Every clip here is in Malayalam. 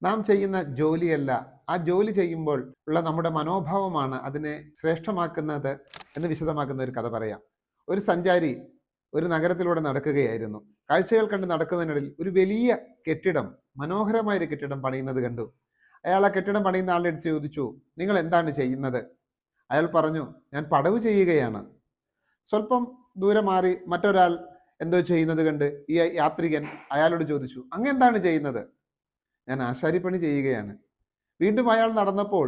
നാം ചെയ്യുന്ന ജോലിയല്ല, ആ ജോലി ചെയ്യുമ്പോൾ ഉള്ള നമ്മുടെ മനോഭാവമാണ് അതിനെ ശ്രേഷ്ഠമാക്കുന്നത് എന്ന് വിശദമാക്കുന്ന ഒരു കഥ പറയാം. ഒരു സഞ്ചാരി ഒരു നഗരത്തിലൂടെ നടക്കുകയായിരുന്നു. കാഴ്ചകൾ കണ്ട് നടക്കുന്നതിനിടയിൽ ഒരു വലിയ കെട്ടിടം, മനോഹരമായ ഒരു കെട്ടിടം പണിയുന്നത് കണ്ടു. അയാൾ ആ കെട്ടിടം പണിയുന്ന ആളുടെ അടുത്ത് ചോദിച്ചു, നിങ്ങൾ എന്താണ് ചെയ്യുന്നത്? അയാൾ പറഞ്ഞു, ഞാൻ പടവ് ചെയ്യുകയാണ്. സ്വല്പം ദൂരെ മാറി മറ്റൊരാൾ എന്തോ ചെയ്യുന്നത് കണ്ട് ഈ യാത്രികൻ അയാളോട് ചോദിച്ചു, അങ്ങ് എന്താണ് ചെയ്യുന്നത്? ഞാൻ ആശാരിപ്പണി ചെയ്യുകയാണ്. വീണ്ടും അയാൾ നടന്നപ്പോൾ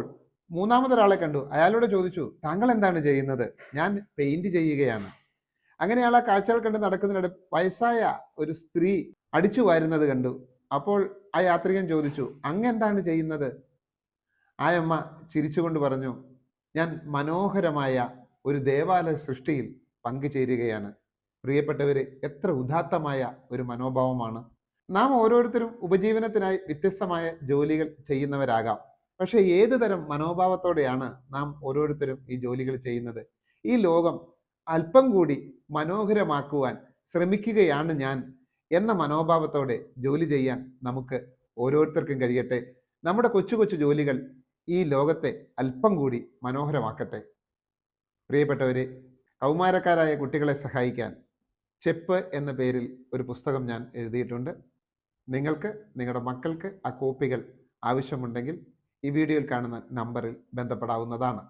മൂന്നാമതൊരാളെ കണ്ടു. അയാളോട് ചോദിച്ചു, താങ്കൾ എന്താണ് ചെയ്യുന്നത്? ഞാൻ പെയിന്റ് ചെയ്യുകയാണ്. അങ്ങനെ അയാൾ ആ കാഴ്ചകൾ കണ്ട് നടക്കുന്നതിനിടെ വയസ്സായ ഒരു സ്ത്രീ അടിച്ചു വാരുന്നത് കണ്ടു. അപ്പോൾ ആ യാത്രികൻ ചോദിച്ചു, അങ്ങ് എന്താണ് ചെയ്യുന്നത്? ആ അമ്മ ചിരിച്ചുകൊണ്ട് പറഞ്ഞു, ഞാൻ മനോഹരമായ ഒരു ദേവാലയ സൃഷ്ടിയിൽ പങ്കുചേരുകയാണ്. പ്രിയപ്പെട്ടവരെ, എത്ര ഉദാത്തമായ ഒരു മനോഭാവമാണ്. നാം ഓരോരുത്തരും ഉപജീവനത്തിനായി വ്യത്യസ്തമായ ജോലികൾ ചെയ്യുന്നവരാകാം. പക്ഷെ ഏത് തരം മനോഭാവത്തോടെയാണ് നാം ഓരോരുത്തരും ഈ ജോലികൾ ചെയ്യുന്നത്? ഈ ലോകം അല്പം കൂടി മനോഹരമാക്കുവാൻ ശ്രമിക്കുകയാണ് ഞാൻ എന്ന മനോഭാവത്തോടെ ജോലി ചെയ്യാൻ നമുക്ക് ഓരോരുത്തർക്കും കഴിയട്ടെ. നമ്മുടെ കൊച്ചു കൊച്ചു ജോലികൾ ഈ ലോകത്തെ അല്പം കൂടി മനോഹരമാക്കട്ടെ. പ്രിയപ്പെട്ടവരെ, കൗമാരക്കാരായ കുട്ടികളെ സഹായിക്കാൻ ചെപ്പ് എന്ന പേരിൽ ഒരു പുസ്തകം ഞാൻ എഴുതിയിട്ടുണ്ട്. നിങ്ങൾക്ക് നിങ്ങളുടെ മക്കൾക്ക് ആ കോപ്പികൾ ആവശ്യമുണ്ടെങ്കിൽ ഈ വീഡിയോയിൽ കാണുന്ന നമ്പറിൽ ബന്ധപ്പെടാവുന്നതാണ്.